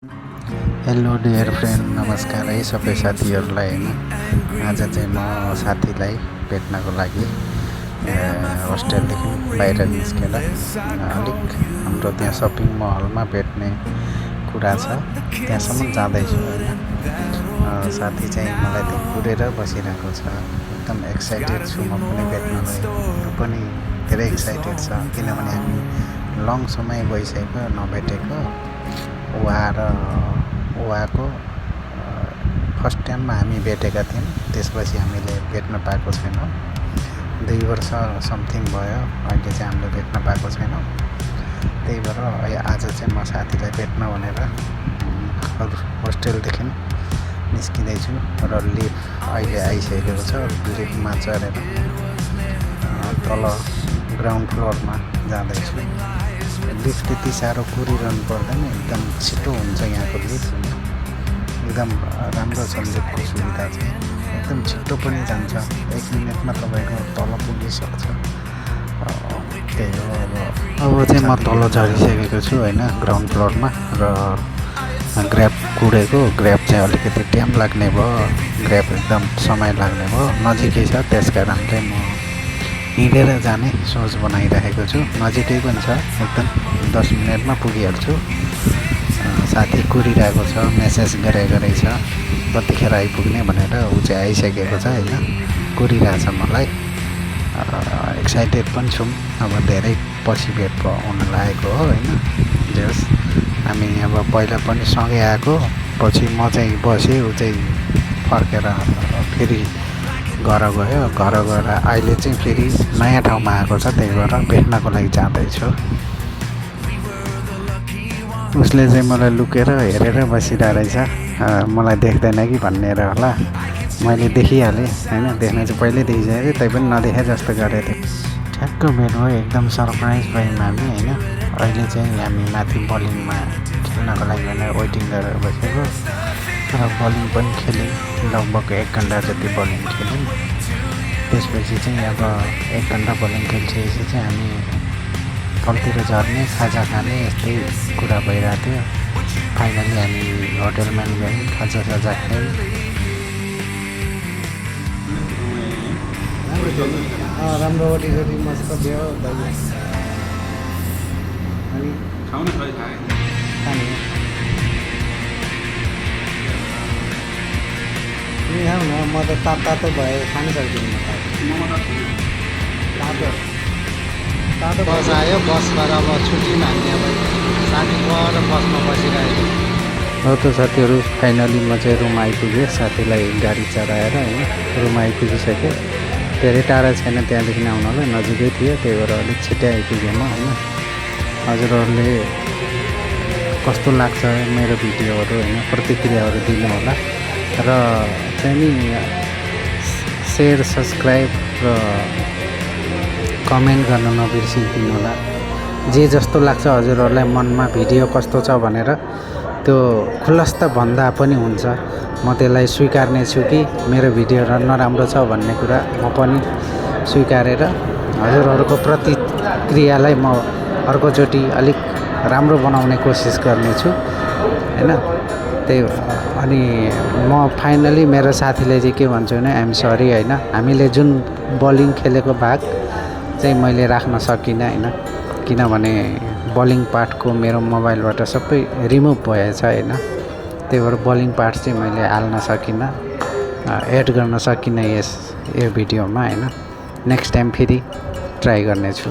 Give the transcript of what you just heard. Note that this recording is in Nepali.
हेलो डियर फ्रेन्ड, नमस्कार है सबै साथीहरूलाई। होइन, आज चाहिँ म साथीलाई भेट्नको लागि होस्टेलदेखि बाहिर निस्केर अलिक हाम्रो त्यहाँ सपिङ महलमा भेट्ने कुरा छ, त्यहाँसम्म जाँदैछु। होइन, साथी चाहिँ मलाई त्यहाँ कुरेर बसिरहेको छ। एकदम एक्साइटेड छु म पनि भेट्नलाई। ऊ पनि धेरै एक्साइटेड छ, किनभने हामी लङ समय भइसक्यो नभेटेको। उहाँको फर्स्ट टाइममा हामी भेटेका थियौँ, त्यसपछि हामीले भेट्न पाएको छैनौँ। 2 वर्ष समथिङ भयो अहिले चाहिँ हामीले भेट्न पाएको छैनौँ। त्यही भएर आज चाहिँ म साथीलाई भेट्न भनेर होस्टेलदेखि निस्किँदैछु र लिफ्ट अहिले आइसकेको छ। लिफ्टमा चढेर तल ग्राउन्ड फ्लोरमा जाँदैछु। लिफ्ट त्यति साह्रो कुरिरहनु पर्दैन, एकदम छिटो हुन्छ यहाँको लिफ्ट। एकदम राम्रो छ लिफ्टको सुविधा चाहिँ, एकदम छिटो पनि जान्छ। 1 मिनटमा तपाईँको तल पुगिसक्छ। त्यही हो। अब चाहिँ म तल झरिसकेको छु होइन, ग्राउन्ड फ्लोरमा। र ग्र्याब कुरेको, ग्र्याब चाहिँ अलिकति टाइम लाग्ने भयो, ग्र्याब एकदम समय लाग्ने भयो। नजिकै छ, त्यस कारण चाहिँ म हिँडेर जाने सोच बनाइरहेको छु। नजिकै पनि छ, एकदम 10 मिनटमा पुगिहाल्छु। साथी कुरिरहेको छ, मेसेज गरेकै छ कतिखेर आइपुग्ने भनेर। ऊ चाहिँ आइसकेको छ होइन, कुरिरहेछ मलाई। एक्साइटेड पनि छौँ, अब धेरै पछि भेट हुन लागेको हो होइन। जस हामी अब पहिला पनि सँगै आएको, पछि म चाहिँ बसेँ, ऊ चाहिँ फर्केर फेरि घर गयो। घर गएर अहिले चाहिँ फेरि नयाँ ठाउँमा आएको छ, त्यही भएर भेट्नको लागि जाँदैछु। उसले चाहिँ मलाई लुकेर हेरेर बसिरहेको रहेछ, मलाई देख्दैन कि भनेर होला। मैले देखिहालेँ होइन, देख्न चाहिँ पहिल्यै देखिसकेको थिएँ, तै पनि नदेखे जस्तो गरेको थिएँ। ठ्याक्क भेट भयो, एकदम सरप्राइज भयौँ हामी होइन। अहिले चाहिँ हामी माथि बलिङमा खेल्नको लागि भनेर वेटिङ गरेर बसेको। र बलिङ पनि खेल्यौँ, लगभग 1 घन्टा जति बलिङ खेल्यौँ। त्यसपछि चाहिँ अब 1 घन्टा बलिङ खेलिसकेपछि चाहिँ हामी तलतिर झर्ने, खाजा खाने, यस्तै कुरा भइरहेको थियो। फाइनली हामी होटेलमा गयौँ, खाजा खायौँ। राम्रो रोटी मस्त थियो। अनि खाऊ न, म त तातो भयो खानु सक्दिनँ। तातो बस आयो, बसबाट अब छुट्टीमा हामी अब साथी गएर बसमा बसिरहेको। हो त साथीहरू, फाइनली म चाहिँ रुम आइपुगेँ। साथीलाई गाडी चढाएर होइन रुम आइपुगिसकेँ। धेरै टाढा छैन त्यहाँदेखि आउनलाई, नजिकै थियो, त्यही भएर अलिक छिट्टै आइपुगेँ म होइन। हजुरहरूले कस्तो लाग्छ मेरो भिडियोहरू होइन, प्रतिक्रियाहरू दिनु होला। र चाहिँ नि सेयर, सब्सक्राइब र कमेन्ट गर्न नबिर्सिदिनु होला। जे जस्तो लाग्छ हजुरहरूलाई मनमा भिडियो कस्तो छ भनेर त्यो खुलस्त भन्दा पनि हुन्छ। म त्यसलाई स्वीकार्ने छु कि मेरो भिडियो नराम्रो छ भन्ने कुरा म पनि स्वीकारेर हजुरहरूको प्रतिक्रियालाई म अर्कोचोटि अलिक राम्रो बनाउने कोसिस गर्नेछु होइन। त्यही अनि म फाइनली मेरो साथीले चाहिँ के भन्छु भने आइएम सरी होइन, हामीले जुन बलिङ खेलेको भाग चाहिँ मैले राख्न सकिनँ होइन, किनभने बलिङ पार्टको मेरो मोबाइलबाट सबै रिमुभ भएछ होइन। त्यही भएर बलिङ पार्ट चाहिँ मैले हाल्न सकिनँ, एड गर्न सकिनँ यो भिडियोमा होइन। नेक्स्ट टाइम फेरि ट्राई गर्नेछु।